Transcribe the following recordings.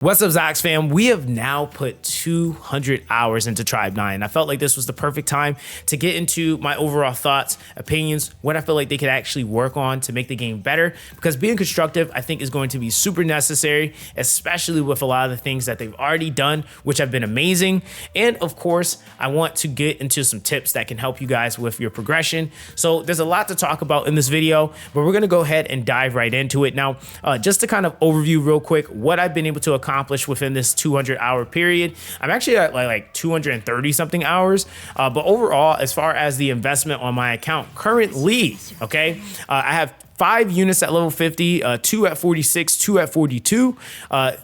What's up, Zox fam? We have now put 200 hours into Tribe 9. I felt like this was the perfect time to get into my overall thoughts, opinions, what I feel like they could actually work on to make the game better, because being constructive, I think, is going to be super necessary, especially with a lot of the things that they've already done, which have been amazing. And of course, I want to get into some tips that can help you guys with your progression. So there's a lot to talk about in this video, but we're going to go ahead and dive right into it. Now, just to kind of overview real quick what I've been able to accomplish within this 200-hour period. I'm actually at like 230 something hours, but overall, as far as the investment on my account currently, okay, I have 5 units at level 50, 2 at 46, 2 at 42,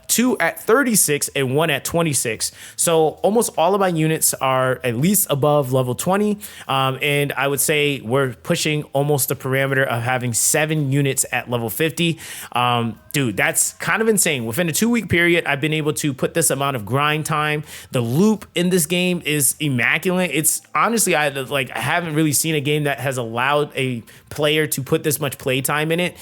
2 at 36, and 1 at 26. So almost all of my units are at least above level 20. And I would say we're pushing almost the parameter of having 7 units at level 50. Dude, that's kind of insane. Within a 2-week period, I've been able to put this amount of grind time. The loop in this game is immaculate. It's honestly, I haven't really seen a game that has allowed a player to put this much play time in it.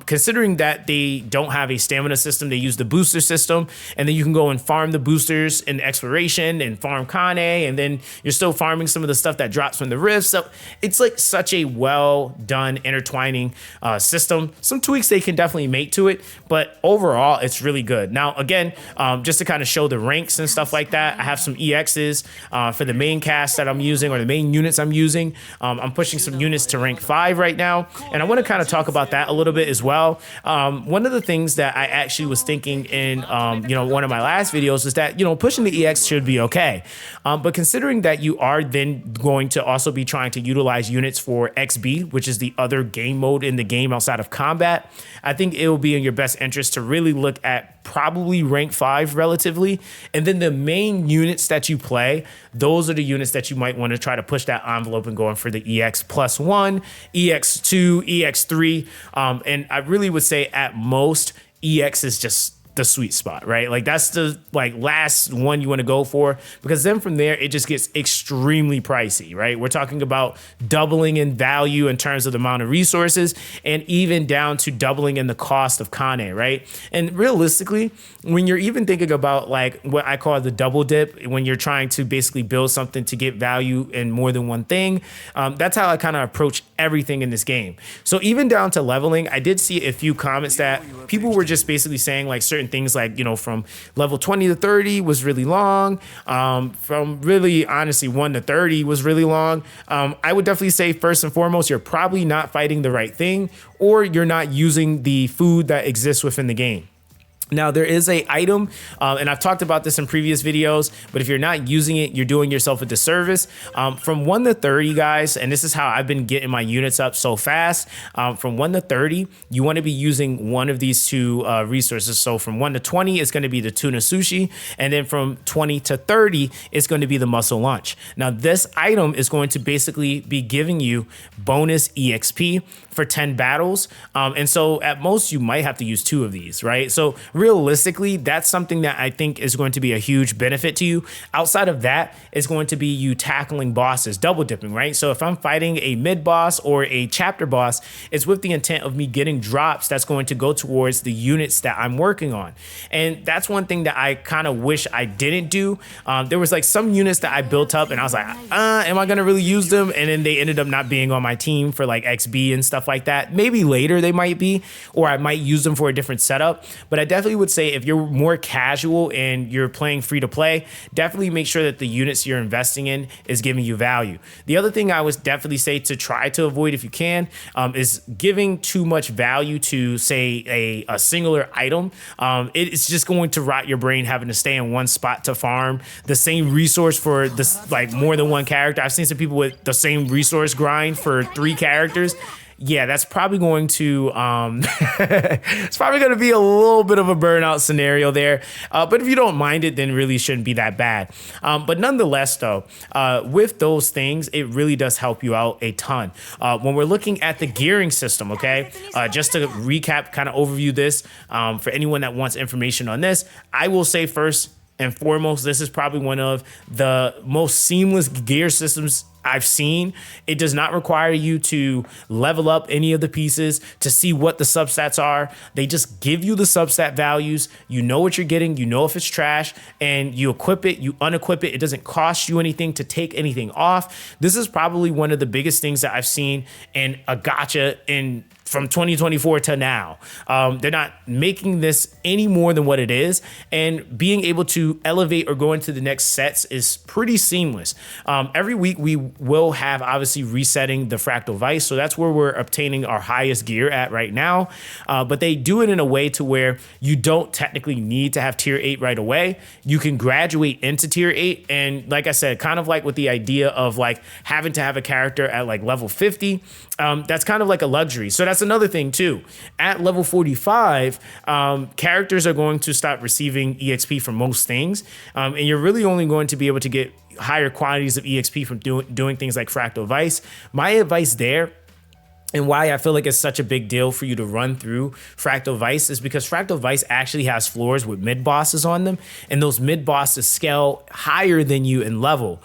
Considering that they don't have a stamina system, they use the booster system, and then you can go and farm the boosters in exploration and farm Kane, and then you're still farming some of the stuff that drops from the rifts. So it's like such a well done intertwining system. Some tweaks they can definitely make to it, but overall it's really good. Now again, just to kind of show the ranks and stuff like that, I have some EXs for the main cast that I'm using, or the main units I'm using. I'm pushing some units to rank 5 right now, and I want to kind of talk about that a little bit as well. One of the things that I actually was thinking in one of my last videos is that pushing the EX should be okay, but considering that you are then going to also be trying to utilize units for XB, which is the other game mode in the game outside of combat, I think it will be in your best interest to really look at probably rank 5 relatively, and then the main units that you play, those are the units that you might want to try to push that envelope and going for the EX +1, EX2, EX3, and I really would say at most EX is just the sweet spot, right? Like that's the last one you want to go for, because then from there it just gets extremely pricey, right? We're talking about doubling in value in terms of the amount of resources, and even down to doubling in the cost of Kane, right? And realistically, when you're even thinking about like what I call the double dip, when you're trying to basically build something to get value in more than one thing, that's how I kind of approach everything in this game. So even down to leveling, I did see a few comments that people were just basically saying like certain things like, from level 20 to 30 was really long. From really honestly 1 to 30 was really long. I would definitely say first and foremost, you're probably not fighting the right thing, or you're not using the food that exists within the game. Now, there is a item, and I've talked about this in previous videos, but if you're not using it, you're doing yourself a disservice. From 1 to 30, guys, and this is how I've been getting my units up so fast. From 1 to 30, you want to be using one of these 2 resources. So from 1 to 20, it's going to be the tuna sushi, and then from 20 to 30, it's going to be the mussel lunch. Now, this item is going to basically be giving you bonus EXP for 10 battles, and so at most, you might have to use 2 of these, right? So realistically, that's something that I think is going to be a huge benefit to you. Outside of that, it's going to be you tackling bosses, double dipping, right? So if I'm fighting a mid boss or a chapter boss, it's with the intent of me getting drops that's going to go towards the units that I'm working on. And that's one thing that I kind of wish I didn't do. There was like some units that I built up and I was like, am I going to really use them? And then they ended up not being on my team for like XB and stuff like that. Maybe later they might be, or I might use them for a different setup. But I definitely would say if you're more casual and you're playing free to play, definitely make sure that the units you're investing in is giving you value. The other thing I would definitely say to try to avoid if you can is giving too much value to say a singular item. It's just going to rot your brain having to stay in one spot to farm the same resource for this, like more than one character. I've seen some people with the same resource grind for 3 characters. Yeah, that's probably going to it's probably going to be a little bit of a burnout scenario there. But if you don't mind it, then it really shouldn't be that bad. But nonetheless, though, with those things, it really does help you out a ton. When we're looking at the gearing system, okay, just to recap, kind of overview this for anyone that wants information on this, I will say first and foremost, this is probably one of the most seamless gear systems I've seen, it does not require you to level up any of the pieces to see what the substats are. They just give you the substat values. You know what you're getting. You know if it's trash, and you equip it, you unequip it. It doesn't cost you anything to take anything off. This is probably one of the biggest things that I've seen in a gacha from 2024 to now. They're not making this any more than what it is, and being able to elevate or go into the next sets is pretty seamless. Every week we will have obviously resetting the fractal vice, so that's where we're obtaining our highest gear at right now, but they do it in a way to where you don't technically need to have tier 8 right away. You can graduate into tier 8, and like I said, kind of like with the idea of like having to have a character at like level 50, that's kind of like a luxury. So that's another thing too. At level 45, characters are going to stop receiving EXP from most things, and you're really only going to be able to get higher quantities of EXP from doing things like Fractal Vice. My advice there, and why I feel like it's such a big deal for you to run through Fractal Vice, is because Fractal Vice actually has floors with mid bosses on them, and those mid bosses scale higher than you in level.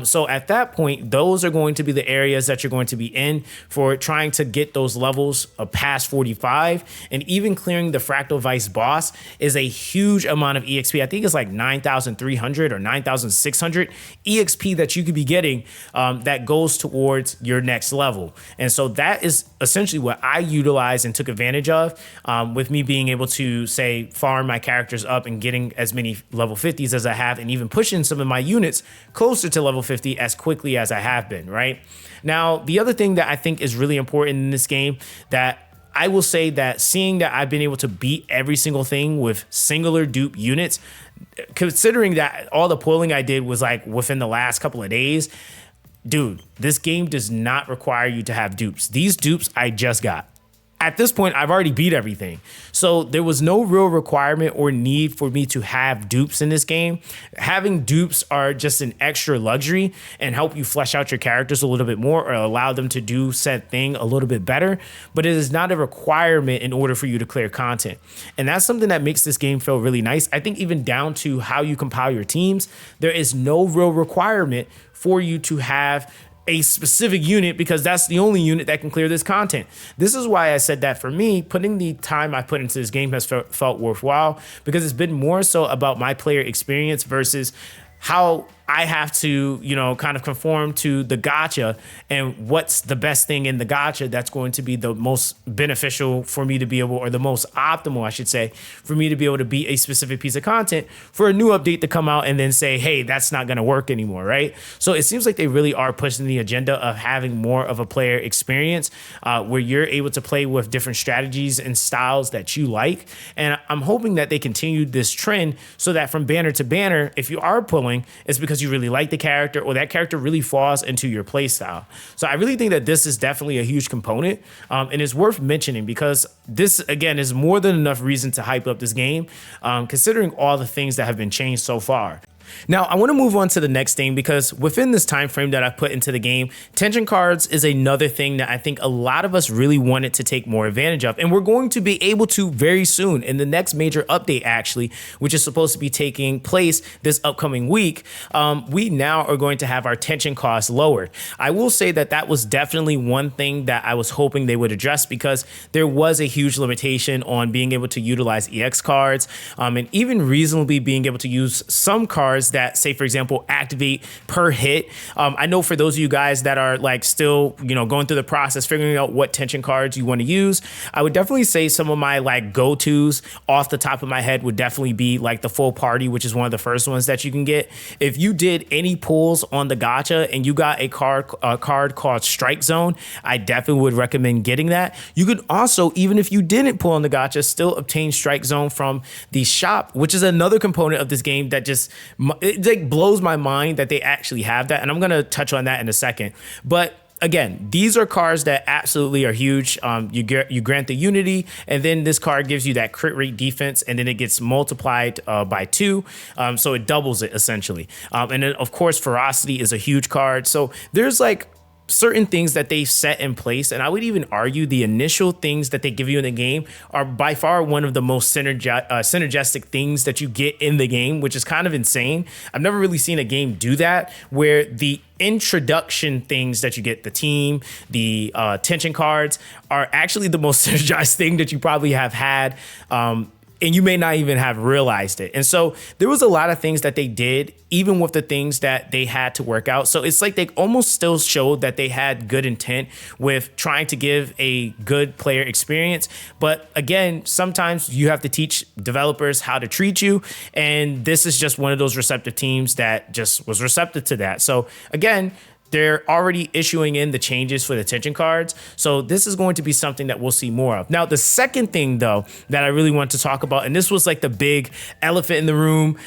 So at that point, those are going to be the areas that you're going to be in for trying to get those levels past 45, and even clearing the Fractal Vice boss is a huge amount of EXP. I think it's like 9,300 or 9,600 EXP that you could be getting that goes towards your next level. And so that is essentially what I utilized and took advantage of, with me being able to say farm my characters up and getting as many level 50s as I have, and even pushing some of my units closer to level 50 as quickly as I have been, right? Now, the other thing that I think is really important in this game, that I will say that seeing that I've been able to beat every single thing with singular dupe units, considering that all the pulling I did was like within the last couple of days, dude, this game does not require you to have dupes. These dupes I just got. At this point, I've already beat everything. So there was no real requirement or need for me to have dupes in this game. Having dupes are just an extra luxury and help you flesh out your characters a little bit more, or allow them to do said thing a little bit better. But it is not a requirement in order for you to clear content. And that's something that makes this game feel really nice. I think even down to how you compile your teams, there is no real requirement for you to have a specific unit, because that's the only unit that can clear this content. This is why I said that for me, putting the time I put into this game has felt worthwhile, because it's been more so about my player experience versus how I have to, kind of conform to the gacha and what's the best thing in the gacha that's going to be the most beneficial for me to be able, or the most optimal, I should say, for me to be able to beat a specific piece of content for a new update to come out and then say, hey, that's not going to work anymore, right? So it seems like they really are pushing the agenda of having more of a player experience, where you're able to play with different strategies and styles that you like. And I'm hoping that they continue this trend so that from banner to banner, if you are pulling, it's because you really like the character, or that character really falls into your play style. So I really think that this is definitely a huge component, and it's worth mentioning, because this, again, is more than enough reason to hype up this game, considering all the things that have been changed so far. Now, I want to move on to the next thing, because within this time frame that I put into the game, tension cards is another thing that I think a lot of us really wanted to take more advantage of, and we're going to be able to very soon in the next major update, actually, which is supposed to be taking place this upcoming week. We now are going to have our tension costs lowered. I will say that that was definitely one thing that I was hoping they would address, because there was a huge limitation on being able to utilize EX cards, and even reasonably being able to use some cards that, say, for example, activate per hit. I know for those of you guys that are like still, going through the process, figuring out what tension cards you want to use, I would definitely say some of my like go-tos off the top of my head would definitely be like the full party, which is one of the first ones that you can get. If you did any pulls on the gacha and you got a card called Strike Zone, I definitely would recommend getting that. You could also, even if you didn't pull on the gacha, still obtain Strike Zone from the shop, which is another component of this game that just, it like blows my mind that they actually have that. And I'm going to touch on that in a second. But again, these are cards that absolutely are huge. You grant the unity, and then this card gives you that crit rate defense, and then it gets multiplied by 2. So it doubles it essentially. And then of course, ferocity is a huge card. So there's like certain things that they've set in place, and I would even argue the initial things that they give you in the game are by far one of the most synergistic things that you get in the game, which is kind of insane. I've never really seen a game do that, where the introduction things that you get, the team, the tension cards, are actually the most synergized thing that you probably have had. And you may not even have realized it. And so there was a lot of things that they did, even with the things that they had to work out. So it's like they almost still showed that they had good intent with trying to give a good player experience. But again, sometimes you have to teach developers how to treat you. And this is just one of those receptive teams that just was receptive to that. So again, they're already issuing in the changes for the tension cards. So this is going to be something that we'll see more of. Now, the second thing, though, that I really want to talk about, and this was like the big elephant in the room.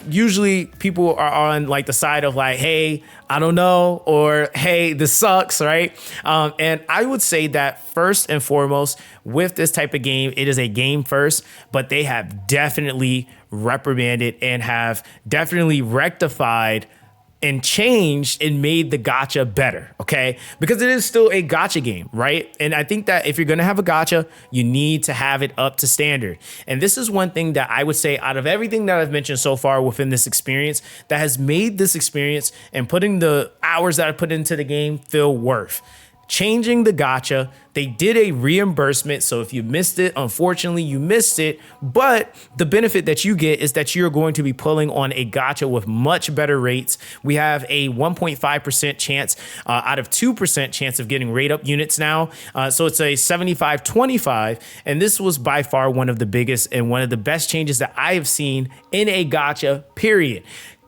Usually people are on like the side of like, hey, I don't know, or hey, this sucks, right? And I would say that first and foremost, with this type of game, it is a game first, but they have definitely reprimanded and have definitely rectified and changed and made the gacha better, okay? Because it is still a gacha game, right? And I think that if you're gonna have a gacha, you need to have it up to standard. And this is one thing that I would say out of everything that I've mentioned so far within this experience that has made this experience and putting the hours that I put into the game feel worth. Changing the gacha, they did a reimbursement. So if you missed it, unfortunately, you missed it. But the benefit that you get is that you're going to be pulling on a gacha with much better rates. We have a 1.5% chance out of 2% chance of getting rate up units now. So it's a 75-25. And this was by far one of the biggest and one of the best changes that I have seen in a gacha, period.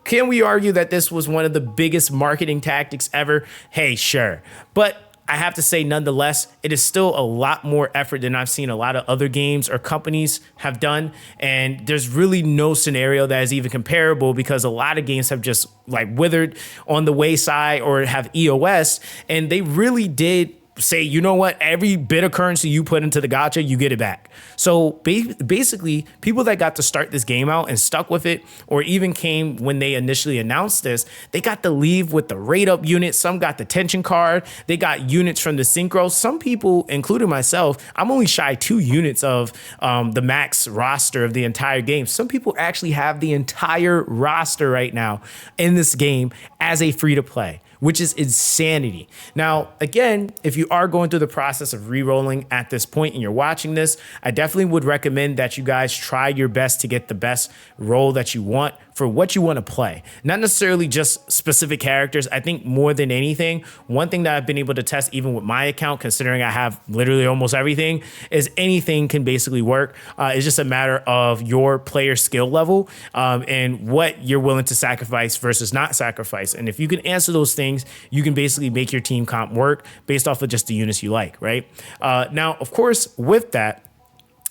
Can we argue that this was one of the biggest marketing tactics ever? Hey, sure. But I have to say, nonetheless, it is still a lot more effort than I've seen a lot of other games or companies have done. And there's really no scenario that is even comparable because a lot of games have just like withered on the wayside or have EOS. And they really did say, you know what, every bit of currency you put into the gacha, you get it back. So basically, people that got to start this game out and stuck with it, or even came when they initially announced this, they got to leave with the rate up unit. Some got the tension card. They got units from the synchro. Some people, including myself, I'm only shy 2 units of the max roster of the entire game. Some people actually have the entire roster right now in this game as a free to play, which is insanity. Now, again, if you are going through the process of re-rolling at this point and you're watching this, I definitely would recommend that you guys try your best to get the best role that you want for what you want to play. Not necessarily just specific characters. I think more than anything, one thing that I've been able to test even with my account, considering I have literally almost everything, is anything can basically work. It's just a matter of your player skill level and what you're willing to sacrifice versus not sacrifice. And if you can answer those things, you can basically make your team comp work based off of just the units you like, right? Now, of course, with that,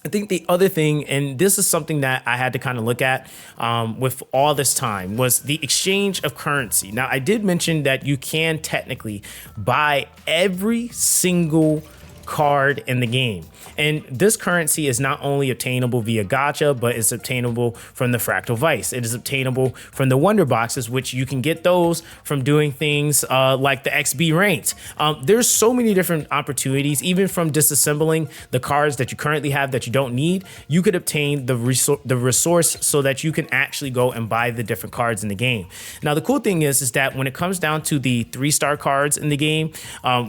I think the other thing, and this is something that I had to kind of look at with all this time, was the exchange of currency. Now, I did mention that you can technically buy every single card in the game. And this currency is not only obtainable via gacha, but it's obtainable from the Fractal Vice. It is obtainable from the Wonder Boxes, which you can get those from doing things like the XB ranked. There's so many different opportunities, even from disassembling the cards that you currently have that you don't need. You could obtain the resource so that you can actually go and buy the different cards in the game. Now, the cool thing is that when it comes down to the 3-star cards in the game,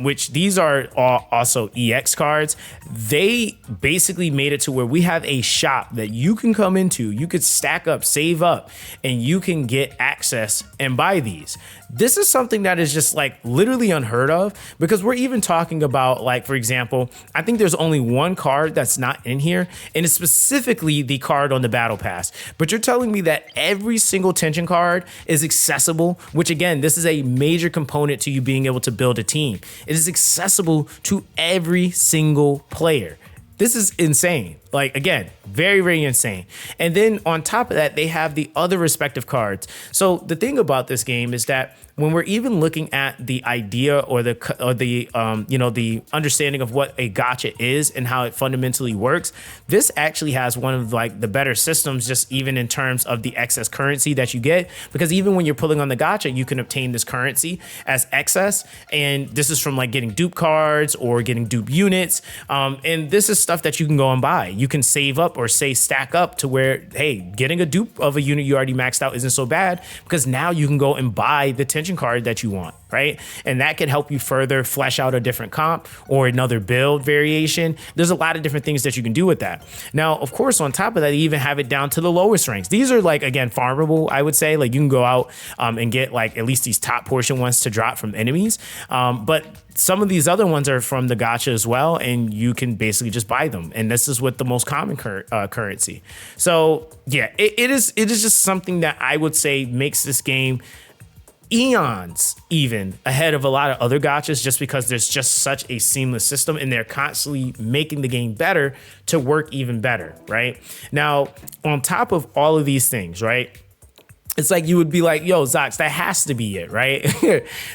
which these are also EX cards, they basically made it to where we have a shop that you can come into, you could stack up, save up, and you can get access and buy these. This is something that is just like literally unheard of, because we're even talking about, like, for example, I think there's only one card that's not in here, and it's specifically the card on the battle pass. But you're telling me that every single tension card is accessible, which again, this is a major component to you being able to build a team. It is accessible to every single player. This is insane. Like, again, very, very insane. And then on top of that, they have the other respective cards. So the thing about this game is that when we're even looking at the idea or the understanding of what a gacha is and how it fundamentally works, this actually has one of like the better systems, just even in terms of the excess currency that you get, because even when you're pulling on the gacha, you can obtain this currency as excess. And this is from like getting dupe cards or getting dupe units. And this is stuff that you can go and buy. You can save up or say stack up to where, hey, getting a dupe of a unit you already maxed out isn't so bad, because now you can go and buy the tension card that you want, right? And that can help you further flesh out a different comp or another build variation. There's a lot of different things that you can do with that. Now, of course, on top of that, you even have it down to the lowest ranks. These are like, again, farmable, I would say. Like you can go out and get like at least these top portion ones to drop from enemies. But some of these other ones are from the gacha as well, and you can basically just buy them. And this is with the most common currency. So yeah, it is just something that I would say makes this game eons even ahead of a lot of other gachas, just because there's just such a seamless system and they're constantly making the game better to work even better, right? Now, on top of all of these things, right? It's like you would be like, yo, Zox, that has to be it, right?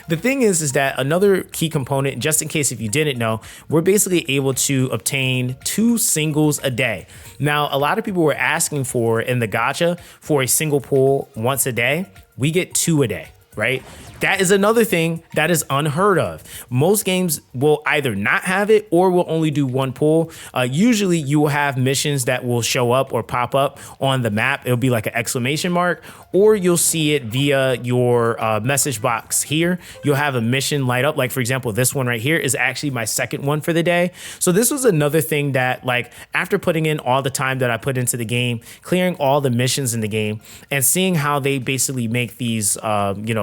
The thing is that another key component, just in case if you didn't know, we're basically able to obtain 2 singles a day. Now, a lot of people were asking for in the gacha for a single pull once a day. We get 2 a day, right? That is another thing that is unheard of. Most games will either not have it or will only do 1 pull. Usually you will have missions that will show up or pop up on the map. It'll be like an exclamation mark, or you'll see it via your message box here. You'll have a mission light up. Like, for example, this one right here is actually my second one for the day. So this was another thing that, like, after putting in all the time that I put into the game, clearing all the missions in the game, and seeing how they basically make these,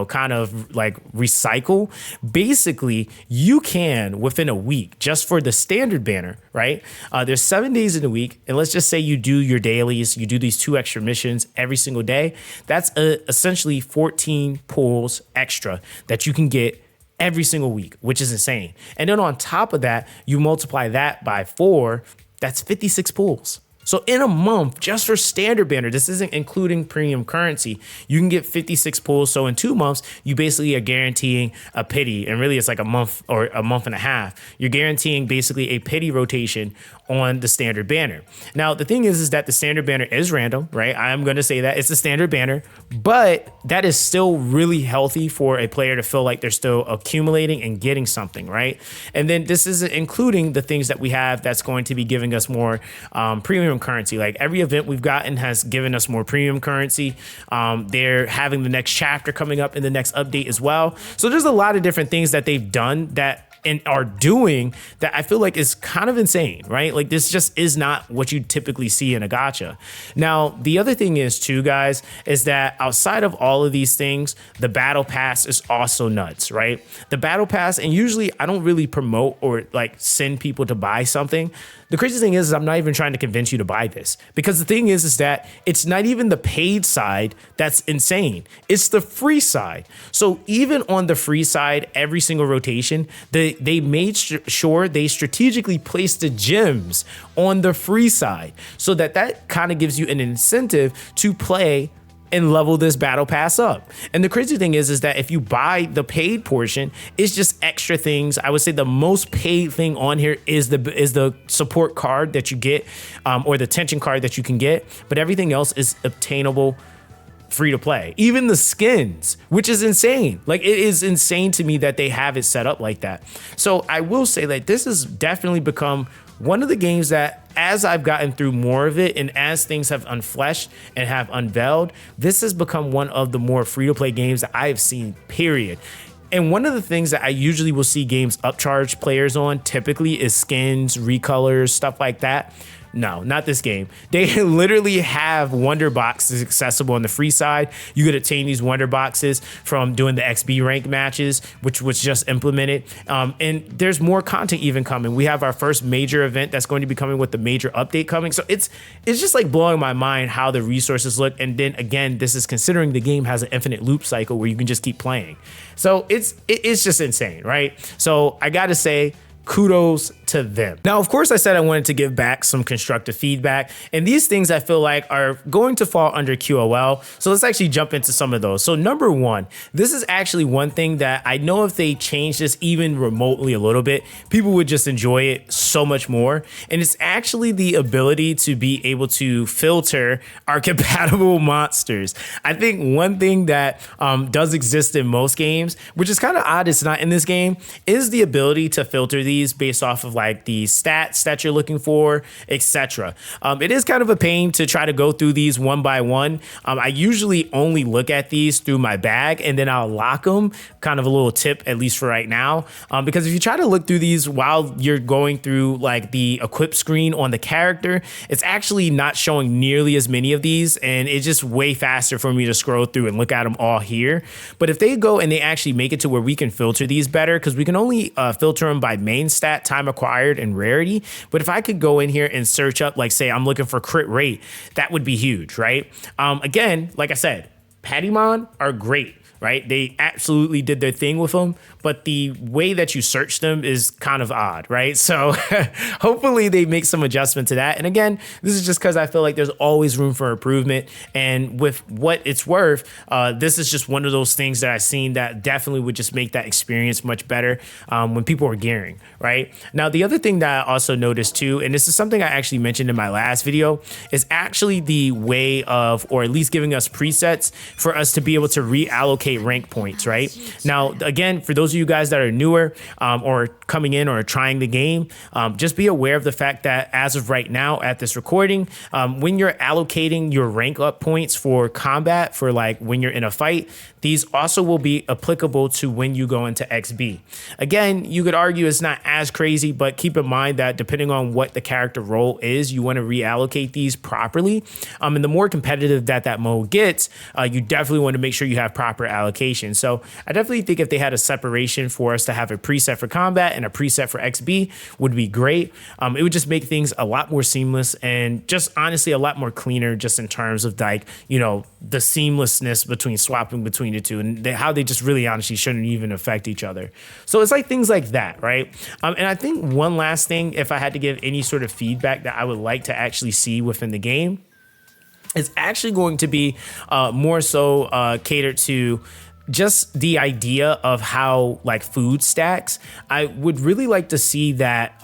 kind of like recycle, basically you can within a week, just for the standard banner, right? There's 7 days in a week, and let's just say you do your dailies, you do these 2 extra missions every single day. That's essentially 14 pulls extra that you can get every single week, which is insane. And then on top of that, you multiply that by 4, that's 56 pulls. So in a month, just for standard banner, this isn't including premium currency, you can get 56 pulls. So in 2 months, you basically are guaranteeing a pity. And really, it's like a month or a month and a half. You're guaranteeing basically a pity rotation on the standard banner. Now, the thing is that the standard banner is random, right? I'm going to say that it's a standard banner, but that is still really healthy for a player to feel like they're still accumulating and getting something, right? And then this isn't including the things that we have that's going to be giving us more premium currency. Like every event we've gotten has given us more premium currency. They're having the next chapter coming up in the next update as well. So there's a lot of different things that they've done that and are doing that I feel like is kind of insane, right? Like this just is not what you typically see in a gacha. Now, the other thing is too, guys, is that outside of all of these things, the battle pass is also nuts, right? The battle pass, and usually I don't really promote or like send people to buy something. The crazy thing is I'm not even trying to convince you to buy this, because the thing is that it's not even the paid side that's insane. It's the free side. So even on the free side, every single rotation, they made sure they strategically placed the gems on the free side so that kind of gives you an incentive to play and level this battle pass up. And the crazy thing is that if you buy the paid portion, it's just extra things. I would say the most paid thing on here is the support card that you get, or the tension card that you can get, but everything else is obtainable free to play. Even the skins, which is insane. Like, it is insane to me that they have it set up like that. So I will say that this has definitely become one of the games that, as I've gotten through more of it and as things have unfleshed and have unveiled, this has become one of the more free-to-play games that I have seen, period. And one of the things that I usually will see games upcharge players on typically is skins, recolors, stuff like that. No, not this game. They literally have wonder boxes accessible on the free side. You could obtain these wonder boxes from doing the XB rank matches, which was just implemented. And there's more content even coming. We have our first major event that's going to be coming with the major update coming. So it's just like blowing my mind how the resources look. And then again, this is considering the game has an infinite loop cycle where you can just keep playing. So it's just insane, right? So I got to say, kudos to them. Now, of course, I said I wanted to give back some constructive feedback, and these things I feel like are going to fall under QOL. So let's actually jump into some of those. So number one, this is actually one thing that I know if they change this even remotely a little bit, people would just enjoy it so much more. And it's actually the ability to be able to filter our compatible monsters. I think one thing that does exist in most games, which is kind of odd it's not in this game, is the ability to filter these based off of like the stats that you're looking for, etc. It is kind of a pain to try to go through these one by one. I usually only look at these through my bag and then I'll lock them. Kind of a little tip, at least for right now, because if you try to look through these while you're going through like the equip screen on the character, it's actually not showing nearly as many of these, and it's just way faster for me to scroll through and look at them all here. But if they go and they actually make it to where we can filter these better, because we can only filter them by main stat, time acquired, and rarity. But if I could go in here and search up, like say I'm looking for crit rate, that would be huge, right? Again, like I said, Pattymon are great, right? They absolutely did their thing with them, but the way that you search them is kind of odd, right? So hopefully they make some adjustment to that. And again, this is just because I feel like there's always room for improvement. And with what it's worth, this is just one of those things that I've seen that definitely would just make that experience much better when people are gearing, right? Now, the other thing that I also noticed too, and this is something I actually mentioned in my last video, is actually the way of, or at least giving us presets for us to be able to reallocate rank points, right? Now, again, for those of you guys that are newer or coming in or trying the game, just be aware of the fact that as of right now at this recording, when you're allocating your rank up points for combat, for like when you're in a fight, these also will be applicable to when you go into XB. Again, you could argue it's not as crazy, but keep in mind that depending on what the character role is, you want to reallocate these properly. And the more competitive that mode gets, you definitely want to make sure you have proper allocation. So I definitely think if they had a separation for us to have a preset for combat and a preset for XB would be great. It would just make things a lot more seamless and just honestly a lot more cleaner just in terms of like, you know, the seamlessness between swapping between the two and how they just really honestly shouldn't even affect each other. So it's like things like that, right? And I think one last thing, if I had to give any sort of feedback that I would like to actually see within the game, it's actually going to be more so catered to just the idea of how like food stacks. I would really like to see that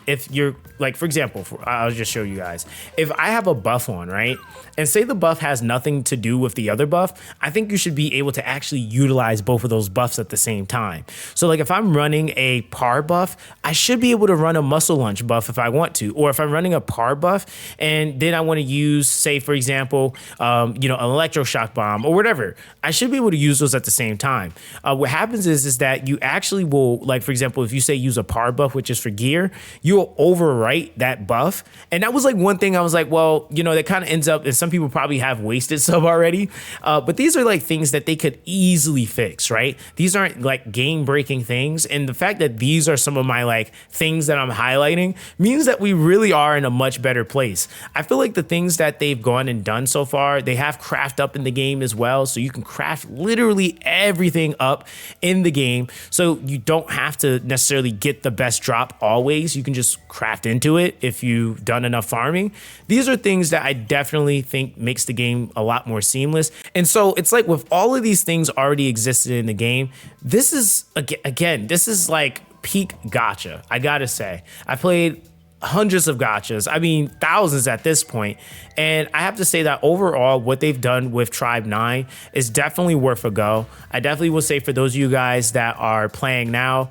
if you're like, for example, I'll just show you guys. If I have a buff on, right? And say the buff has nothing to do with the other buff, I think you should be able to actually utilize both of those buffs at the same time. So like if I'm running a par buff, I should be able to run a muscle lunge buff if I want to. Or if I'm running a par buff and then I want to use, say, for example, you know, an electroshock bomb or whatever, I should be able to use those at the same time. What happens is that you actually will, like, for example, if you say use a par buff, which is for gear, you'll overwrite that buff. And that was like one thing I was like, well, you know, that kind of ends up, and some people probably have wasted sub already, but these are like things that they could easily fix, right? These aren't like game breaking things. And the fact that these are some of my like things that I'm highlighting means that we really are in a much better place. I feel like the things that they've gone and done so far, they have craft up in the game as well. So you can craft literally everything up in the game. So you don't have to necessarily get the best drop always. You can just craft into it if you've done enough farming. These are things that I definitely think makes the game a lot more seamless. And so it's like with all of these things already existed in the game, this is, again, this is like peak gacha, I gotta say. I played hundreds of gachas, I mean thousands at this point, and I have to say that overall what they've done with Tribe 9 is definitely worth a go. I definitely will say for those of you guys that are playing now,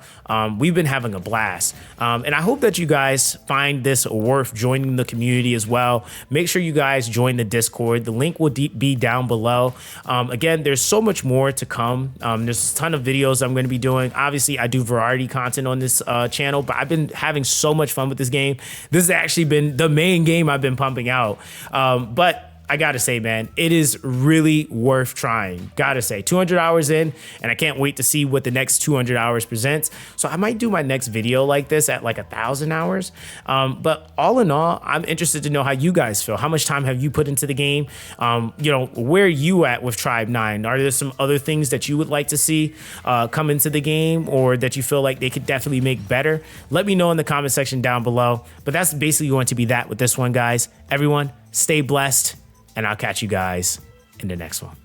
we've been having a blast, and I hope that you guys find this worth joining the community as well. Make sure you guys join the Discord. The link will be down below. Again, there's so much more to come. There's a ton of videos I'm going to be doing. Obviously, I do variety content on this channel, but I've been having so much fun with this game. This has actually been the main game I've been pumping out. But I gotta say, man, it is really worth trying. Gotta say, 200 hours in, and I can't wait to see what the next 200 hours presents. So I might do my next video like this at like 1,000 hours. But all in all, I'm interested to know how you guys feel. How much time have you put into the game? You know, where are you at with Tribe 9? Are there some other things that you would like to see come into the game, or that you feel like they could definitely make better? Let me know in the comment section down below. But that's basically going to be that with this one, guys. Everyone, stay blessed, and I'll catch you guys in the next one.